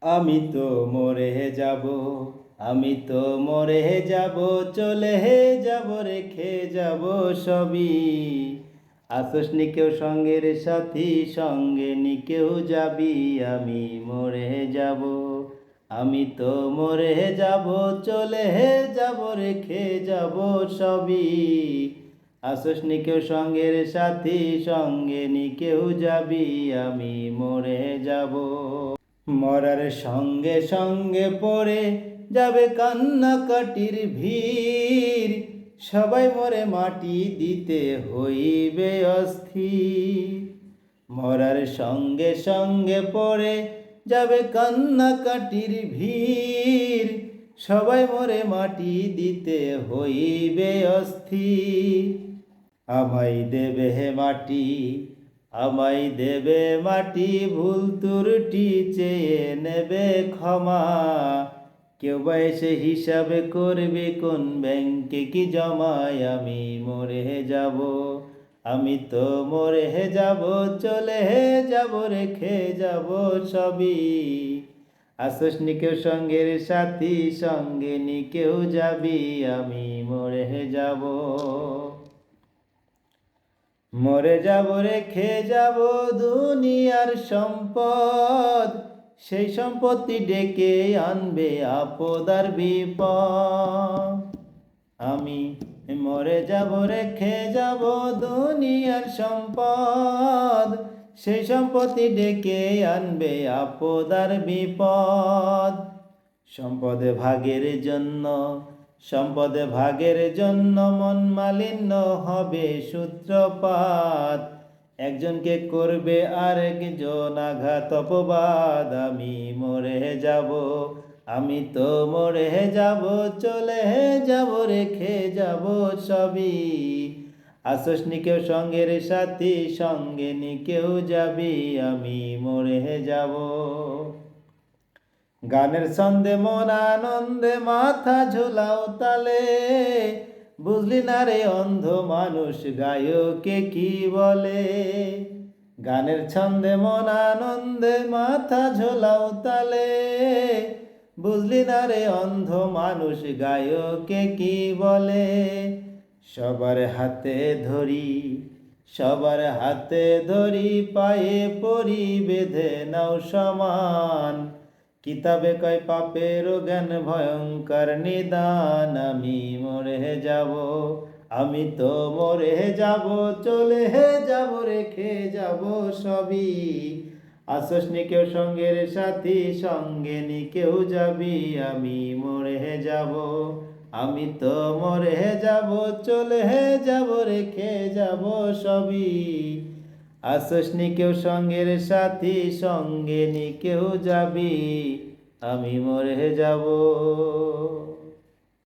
আমি তো মরে যাব, আমি তো মরে যাব, চলে যাব, রেখে যাব সবই। আসোস নি কেউ সঙ্গের সাথী, সঙ্গে নি কেউ যাবি। আমি মরে যাব, আমি তো মরে যাব, চলে যাব, রেখে যাব সবই। আসোস নি কেউ সঙ্গের সাথী, সঙ্গে নি কেউ যাবি। আমি মরে যাব। মরার সঙ্গে সঙ্গে পড়ে যাবে কান্নাকাটির ভিড়। সবাই মরে মাটি দিতে হইবে অস্থির। মরার সঙ্গে সঙ্গে পড়ে যাবে কান্নাকাটির ভিড়। সবাই মরে মাটি দিতে হইবে অস্থির। আমায় দেবে মাটি, আমায় দেবে মাটি, ভুল ত্রুটি চেয়ে নেবে ক্ষমা। কেউ বা এসে হিসাবে করবে কোন ব্যাংকে কি জমায়। আমি মরে যাব, আমি তো মরে যাব, চলে যাব, রেখে যাব সবই। আসোস নি কেউ সঙ্গের সাথী, সঙ্গে নি কেউ যাবি। আমি মরে যাব, মরে যাব, রেখে যাব দুনিয়ার সম্পদ। সেই সম্পত্তি ডেকে আনবে আপদ আর বিপদ। আমি মরে যাব, রেখে যাব দুনিয়ার সম্পদ। সেই সম্পত্তি ডেকে আনবে আপদ আর বিপদ। সম্পদে ভাগের জন্য, সম্পদে ভাগের জন্য মন মালিন্য হবে সূত্রপাত। একজনকে করবে আরেকজন আঘাত অপবাদ। আমি মরে যাব, আমি তো মরে যাব, চলে যাব, রেখে যাব সবই। আসোস নি কেউ সঙ্গের সাথী, সঙ্গে নি কেউ যাবি। আমি মরে যাব। গানের ছন্দে মন আনন্দে মাথা ঝোলাও তালে। বুঝলি না রে অন্ধ মানুষ, গায়কে কি বলে। গানের ছন্দে মন আনন্দে মাথা ঝোলাও তালে। বুঝলি না রে অন্ধ মানুষ, গায়কে কি বলে। সবার হাতে ধরি, সবার হাতে ধরি, পায়ে পরি বেঁধে নাও সমান। কিতাবে কয় পাপের জ্ঞান ভয়ঙ্কর নিদান। আমি মরে যাব, আমি তো মরে যাব, চলে যাব, রেখে যাব সবই। আসোস নি কেউ সঙ্গের সাথী, সঙ্গে নি কেউ যাবি। আমি মরে যাব, আমি তো মরে যাব, চলে যাব, রেখে যাব সবই। আসোস নি কেউ সঙ্গের সাথী, সঙ্গে নি কেউ যাবি। আমি মরে যাব।